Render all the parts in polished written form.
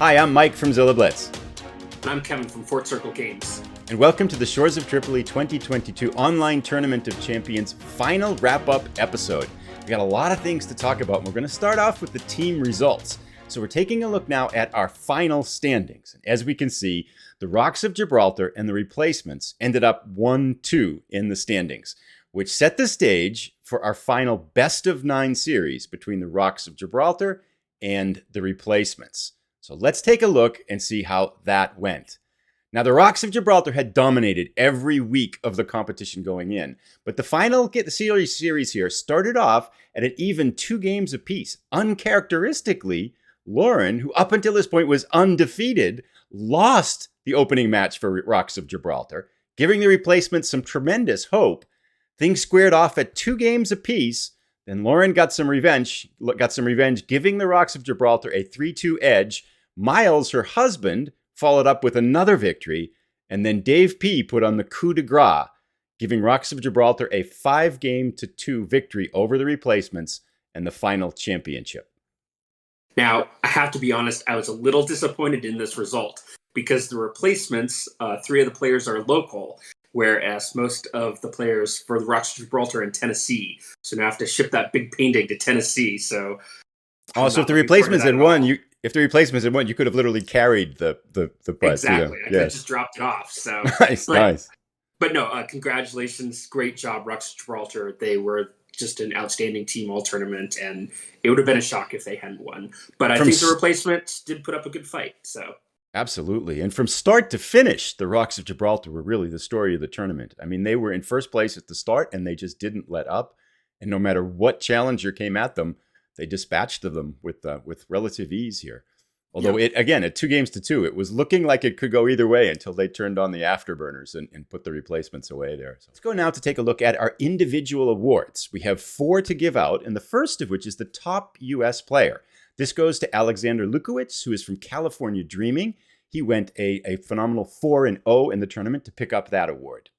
Hi, I'm Mike from Zilla Blitz. And I'm Kevin from Fort Circle Games. And welcome to the Shores of Tripoli 2022 Online Tournament of Champions final wrap-up episode. We got a lot of things to talk about, and we're going to start off with the team results. So we're taking a look now at our final standings. As we can see, the Rocks of Gibraltar and the replacements ended up 1-2 in the standings, which set the stage for our final best-of-9 series between the Rocks of Gibraltar and the replacements. So let's take a look and see how that went. Now, the Rocks of Gibraltar had dominated every week of the competition going in, but the final series here started off at an even 2 games apiece. Uncharacteristically, Lauren, who up until this point was undefeated, lost the opening match for Rocks of Gibraltar, giving the replacements some tremendous hope. Things squared off at 2 games apiece. Then Lauren got some revenge, giving the Rocks of Gibraltar a 3-2 edge. Miles, her husband, followed up with another victory, and then Dave P. put on the coup de grace, giving Rocks of Gibraltar a 5-2 victory over the replacements and the final championship. Now, I have to be honest, I was a little disappointed in this result because the replacements, 3 of the players are local, whereas most of the players for the Rocks of Gibraltar are in Tennessee. So now I have to ship that big painting to Tennessee. So, so if the replacements had won, you could have literally carried the bus. Exactly. I could have just dropped it off. So nice. But no, congratulations. Great job, Rocks of Gibraltar. They were just an outstanding team all tournament, and it would have been a shock if they hadn't won. But I think the replacements did put up a good fight. So absolutely. And from start to finish, the Rocks of Gibraltar were really the story of the tournament. I mean, they were in first place at the start, and they just didn't let up. And no matter what challenger came at them, they dispatched them with relative ease here. Although at 2-2, it was looking like it could go either way until they turned on the afterburners and put the replacements away there. So let's go now to take a look at our individual awards. We have 4 to give out, and the first of which is the top U.S. player. This goes to Alexander Lukowicz, who is from California Dreaming. He went a phenomenal 4-0 in the tournament to pick up that award.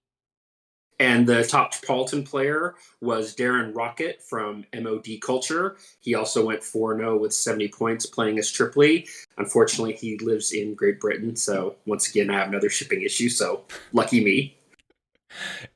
And the top Tripolitan player was Darren Rocket from MOD Culture. He also went 4-0 with 70 points playing as Tripoli. Unfortunately, he lives in Great Britain. So once again, I have another shipping issue. So lucky me.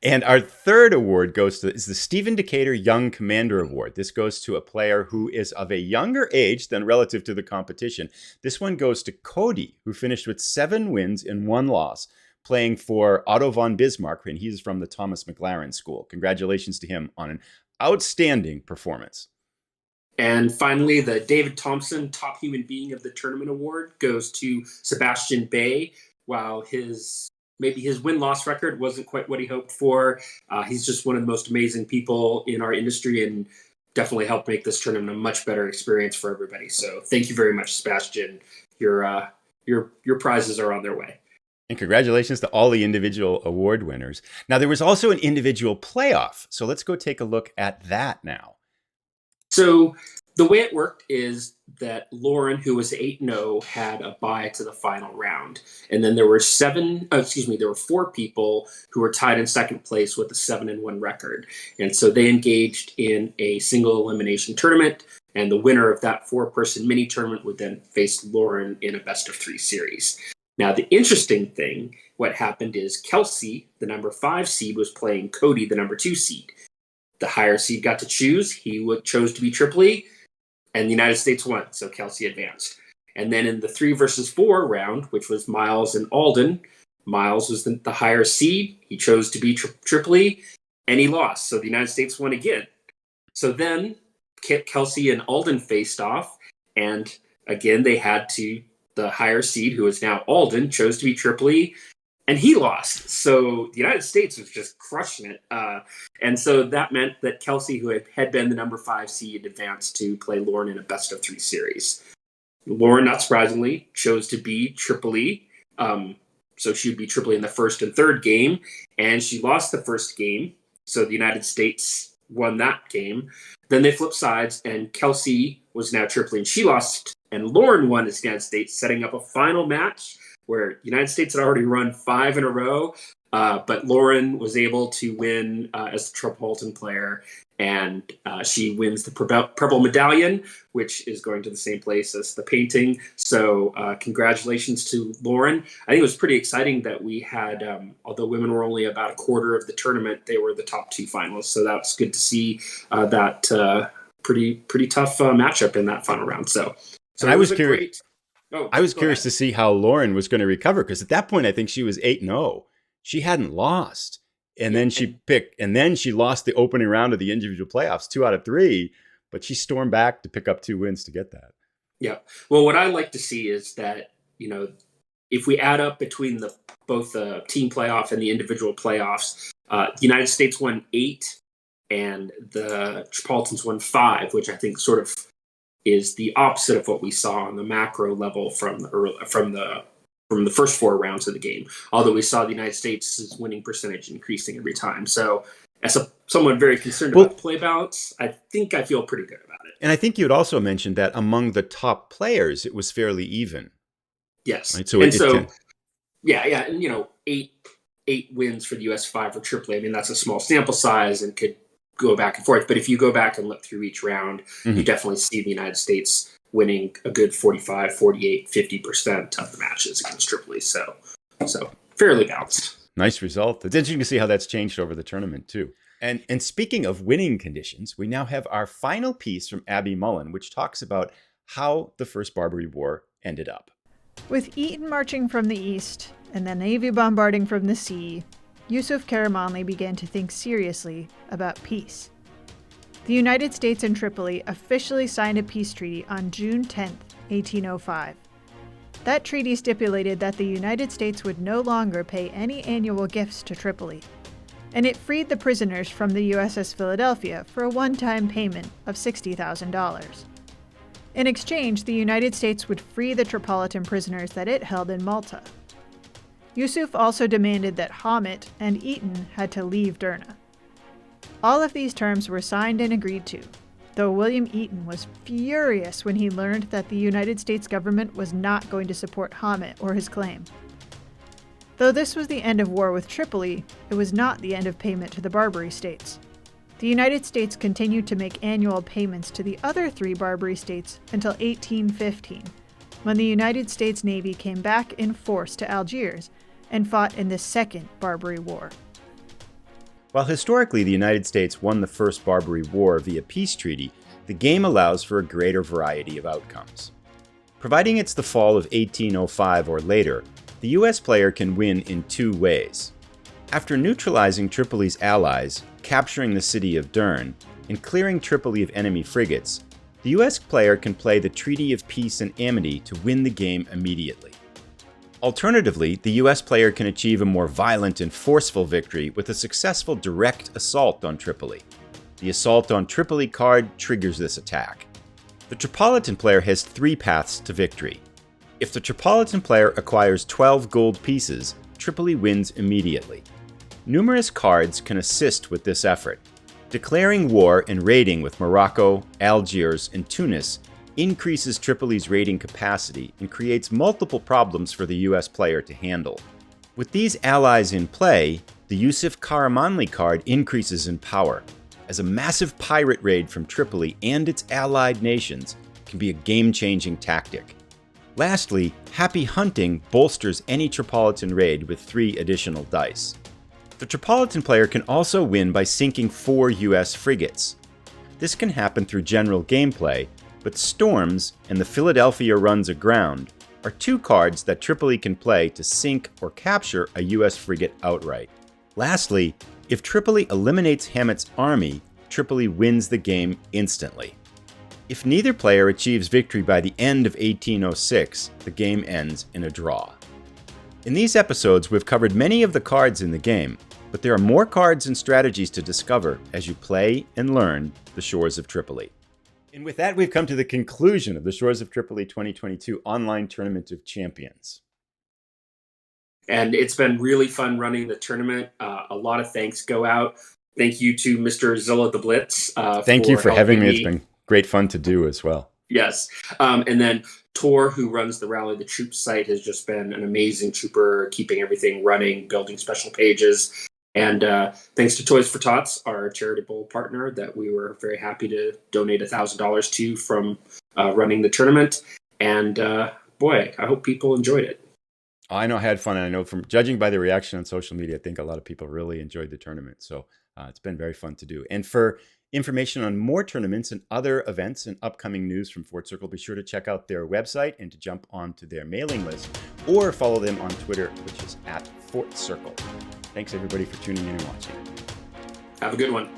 And our third award is the Stephen Decatur Young Commander Award. This goes to a player who is of a younger age than relative to the competition. This one goes to Cody, who finished with 7 wins and 1 loss, playing for Otto von Bismarck, and he's from the Thomas McLaren School. Congratulations to him on an outstanding performance. And finally, the David Thompson Top Human Being of the Tournament Award goes to Sebastian Bay. While his win-loss record wasn't quite what he hoped for, he's just one of the most amazing people in our industry and definitely helped make this tournament a much better experience for everybody. So thank you very much, Sebastian. Your prizes are on their way. And congratulations to all the individual award winners. Now, there was also an individual playoff. So let's go take a look at that now. So the way it worked is that Lauren, who was 8-0, had a bye to the final round. And then there were 4 people who were tied in second place with a 7-1 record. And so they engaged in a single elimination tournament. And the winner of that 4-person mini tournament would then face Lauren in a best-of-3 series. Now, the interesting thing, what happened is Kelsey, the number 5 seed, was playing Cody, the number 2 seed. The higher seed got to choose. He chose to be Tripoli, and the United States won, so Kelsey advanced. And then in the 3-4 round, which was Miles and Alden, Miles was the higher seed. He chose to be Tripoli, and he lost, so the United States won again. So then Kelsey and Alden faced off, and again they had to. The higher seed, who is now Alden, chose to be Tripoli, and he lost. So the United States was just crushing it. And so that meant that Kelsey, who had been the number 5 seed, advanced to play Lauren in a best-of-3 series. Lauren, not surprisingly, chose to be Tripoli. So she would be Tripoli in the first and third game, and she lost the first game. So the United States won that game. Then they flipped sides, and Kelsey was now Tripoli, and she lost. And Lauren won as the United States, setting up a final match where the United States had already run 5 in a row. But Lauren was able to win as the Tripolitan player and she wins the purple medallion, which is going to the same place as the painting. So congratulations to Lauren. I think it was pretty exciting that we had, although women were only about a quarter of the tournament, they were the top 2 finalists. So that's good to see that pretty tough matchup in that final round. So I was curious. I was curious to see how Lauren was going to recover, because at that point I think she was 8-0. She hadn't lost. And then she lost the opening round of the individual playoffs, 2 out of 3, but she stormed back to pick up 2 wins to get that. Yeah. Well, what I like to see is that, if we add up between both the team playoff and the individual playoffs, the United States won 8 and the Tripolitans won 5, which I think sort of is the opposite of what we saw on the macro level from the first 4 rounds of the game, although we saw the United States' winning percentage increasing every time. So as someone very concerned about play balance, I think I feel pretty good about it. And I think you had also mentioned that among the top players, it was fairly even. Yes. Right? Yeah. And, 8 wins for the U.S., 5 for Tripoli. I mean, that's a small sample size and could go back and forth. But if you go back and look through each round, you definitely see the United States winning a good 45, 48, 50% of the matches against Tripoli. So fairly balanced. Nice result. It's interesting to see how that's changed over the tournament too. And speaking of winning conditions, we now have our final piece from Abby Mullen, which talks about how the First Barbary War ended up. With Eton marching from the east and the Navy bombarding from the sea, Yusuf Karamanli began to think seriously about peace. The United States and Tripoli officially signed a peace treaty on June 10, 1805. That treaty stipulated that the United States would no longer pay any annual gifts to Tripoli, and it freed the prisoners from the USS Philadelphia for a one-time payment of $60,000. In exchange, the United States would free the Tripolitan prisoners that it held in Malta. Yusuf also demanded that Hamit and Eton had to leave Derna. All of these terms were signed and agreed to, though William Eaton was furious when he learned that the United States government was not going to support Hamit or his claim. Though this was the end of war with Tripoli, it was not the end of payment to the Barbary states. The United States continued to make annual payments to the other 3 Barbary states until 1815, when the United States Navy came back in force to Algiers and fought in the Second Barbary War. While historically the United States won the First Barbary War via peace treaty, the game allows for a greater variety of outcomes. Providing it's the fall of 1805 or later, the US player can win in 2 ways. After neutralizing Tripoli's allies, capturing the city of Dern, and clearing Tripoli of enemy frigates, the US player can play the Treaty of Peace and Amity to win the game immediately. Alternatively, the US player can achieve a more violent and forceful victory with a successful direct assault on Tripoli. The Assault on Tripoli card triggers this attack. The Tripolitan player has 3 paths to victory. If the Tripolitan player acquires 12 gold pieces, Tripoli wins immediately. Numerous cards can assist with this effort. Declaring war and raiding with Morocco, Algiers, and Tunis increases Tripoli's raiding capacity and creates multiple problems for the US player to handle. With these allies in play, the Yusuf Karamanli card increases in power, as a massive pirate raid from Tripoli and its allied nations can be a game-changing tactic. Lastly, Happy Hunting bolsters any Tripolitan raid with 3 additional dice. The Tripolitan player can also win by sinking 4 US frigates. This can happen through general gameplay, but Storms and the Philadelphia Runs Aground are 2 cards that Tripoli can play to sink or capture a US frigate outright. Lastly, if Tripoli eliminates Hamit's army, Tripoli wins the game instantly. If neither player achieves victory by the end of 1806, the game ends in a draw. In these episodes, we've covered many of the cards in the game, but there are more cards and strategies to discover as you play and learn the Shores of Tripoli. And with that, we've come to the conclusion of the Shores of Tripoli 2022 Online Tournament of Champions. And it's been really fun running the tournament. A lot of thanks go out. Thank you to Mr. Zilla the Blitz. Thank you for having me. It's been great fun to do as well. Yes. And then Tor, who runs the Rally the Troops site, has just been an amazing trooper, keeping everything running, building special pages. And thanks to Toys for Tots, our charitable partner that we were very happy to donate $1,000 to from running the tournament. And boy, I hope people enjoyed it. I know I had fun, and I know from judging by the reaction on social media, I think a lot of people really enjoyed the tournament. So it's been very fun to do. And for information on more tournaments and other events and upcoming news from Fort Circle, be sure to check out their website and to jump onto their mailing list or follow them on Twitter, which is @Fort Circle. Thanks everybody for tuning in and watching. Have a good one.